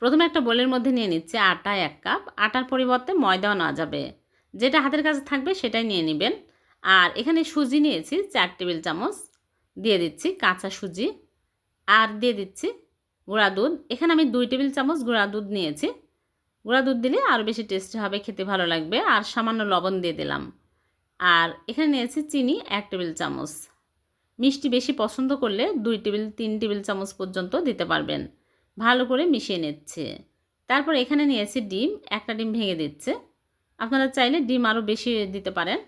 প্রথমে একটা বোলের মধ্যে নিয়ে নিচ্ছি আটা 1 কাপ। আটার পরিবর্তে ময়দাও নেওয়া যাবে, যেটা হাতের কাছে থাকবে সেটাই নিয়ে নেবেন। আর এখানে সুজি নিয়েছি 4 টেবিল চামচ, দিয়ে দিচ্ছি কাঁচা সুজি। আর দিয়ে দিচ্ছি গুঁড়া দুধ। এখানে আমি 2 টেবিল চামচ গুঁড়া দুধ নিয়েছি। গুঁড়া দুধ দিলে আরও বেশি টেস্টি হবে, খেতে ভালো লাগবে। আর সামান্য লবণ দিয়ে দিলাম। আর এখানে নিয়েছি চিনি 1 টেবিল চামচ। মিষ্টি বেশি পছন্দ করলে 2 টেবিল 3 টেবিল চামচ পর্যন্ত দিতে পারবেন। ভালো করে মিশিয়ে নিচ্ছে। তারপর এখানে নিয়েছি ডিম, একটা ডিম ভেঙে দিচ্ছে। আপনারা চাইলে ডিম আরও বেশি দিতে পারেন।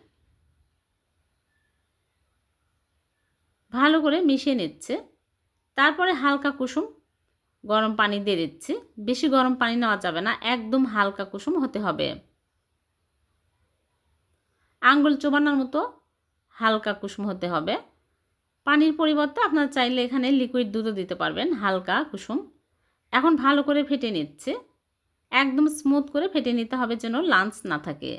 ভালো করে মিশিয়ে নিচ্ছে। তারপরে হালকা কুসুম গরম পানি দিয়ে দিচ্ছি। বেশি গরম পানি নেওয়া যাবে না, একদম হালকা কুসুম হতে হবে। আঙ্গুল চোবানোর মতো হালকা কুসুম হতে হবে। পানির পরিবর্তে আপনারা চাইলে এখানে লিকুইড দুধও দিতে পারবেন, হালকা কুসুম। এখন ভালো করে ফেটে নিচ্ছে। একদম স্মুথ করে ফেটে নিতে হবে যেন লাঞ্চ না থাকে।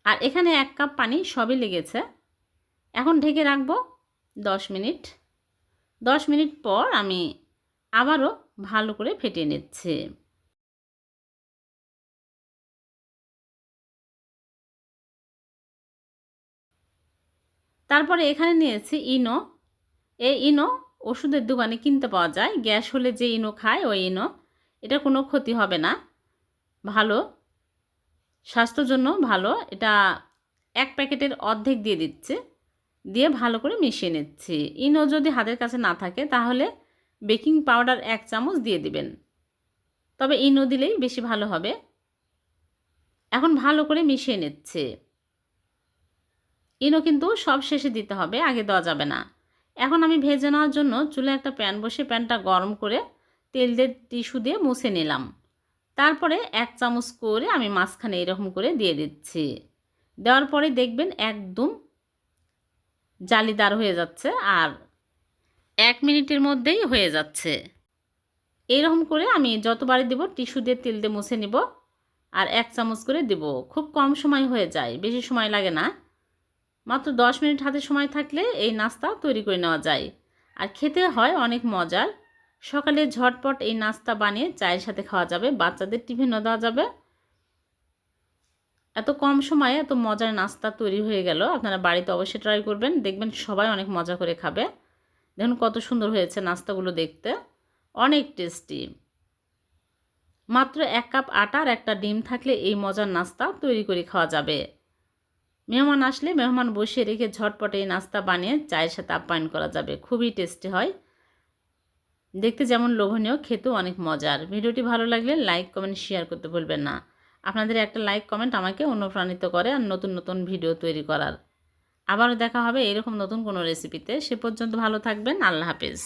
আর এখানে 1 কাপ পানি সবই লেগেছে। এখন ঢেকে রাখবো 10 মিনিট। 10 মিনিট পর আমি আবারও ভালো করে ফেটিয়ে নিচ্ছি। তারপরে এখানে নিয়েছি ইনো। এই ইনো ওষুধের দোকানে কিনতে পাওয়া যায়। গ্যাস হলে যে ইনো খায় ওই ইনো। এটা কোনো ক্ষতি হবে না, ভালো, স্বাস্থ্যের জন্য ভালো। এটা 1 প্যাকেটের অর্ধেক দিয়ে দিচ্ছে। দিয়ে ভালো করে মিশিয়ে নিচ্ছি। ইনো যদি হাতের কাছে না থাকে তাহলে বেকিং পাউডার 1 চামচ দিয়ে দিবেন, তবে ইনো দিলেই বেশি ভালো হবে। এখন ভালো করে মিশিয়ে নিচ্ছে। ইনো কিন্তু সব শেষে দিতে হবে, আগে দেওয়া যাবে না। এখন আমি ভেজে নেওয়ার জন্য চুলায় একটা প্যান বসে প্যানটা গরম করে তেল দিয়ে টিস্যু দিয়ে মুছে নিলাম। তারপরে 1 চামচ করে আমি মাঝখানে এরকম করে দিয়ে দিচ্ছি। দেওয়ার পরে দেখবেন একদম জালিদার হয়ে যাচ্ছে আর 1 মিনিটের মধ্যেই হয়ে যাচ্ছে। এইরকম করে আমি যতবারই দেব টিস্যু দিয়ে তেল দিয়ে মুছে নিব। আর 1 চামচ করে দেব। খুব কম সময় হয়ে যায়, বেশি সময় লাগে না। মাত্র 10 মিনিট হাতে সময় থাকলে এই নাস্তা তৈরি করে নেওয়া যায়। আর খেতে হয় অনেক মজার। সকালে ঝটপট এই নাস্তা বানিয়ে চায়ের সাথে খাওয়া যাবে, বাচ্চাদের টিফিনও দেওয়া যাবে। এত কম সময়ে এত মজার নাস্তা তৈরি হয়ে গেল। আপনারা বাড়িতে অবশ্যই ট্রাই করবেন, দেখবেন সবাই অনেক মজা করে খাবে। দেখুন কত সুন্দর হয়েছে নাস্তাগুলো দেখতে, অনেক টেস্টি। মাত্র 1 কাপ আটা আর একটা ডিম থাকলে এই মজার নাস্তা তৈরি করে খাওয়া যাবে। মেহমান আসলে মেহমান বসিয়ে রেখে ঝটপট এই নাস্তা বানিয়ে চায়ের সাথে আপ্যায়ন করা যাবে। খুবই টেস্টি হয়, দেখতে যেমন লোভনীয়, খেতেও অনেক মজার। ভিডিওটি ভালো লাগলে লাইক কমেন্ট শেয়ার করতে ভুলবেন না। আপনাদের একটা লাইক কমেন্ট আমাকে অনুপ্রাণিত করে আর নতুন নতুন ভিডিও তৈরি করার। আবারও দেখা হবে এরকম নতুন কোনো রেসিপিতে। সে পর্যন্ত ভালো থাকবেন। আল্লাহ হাফেজ।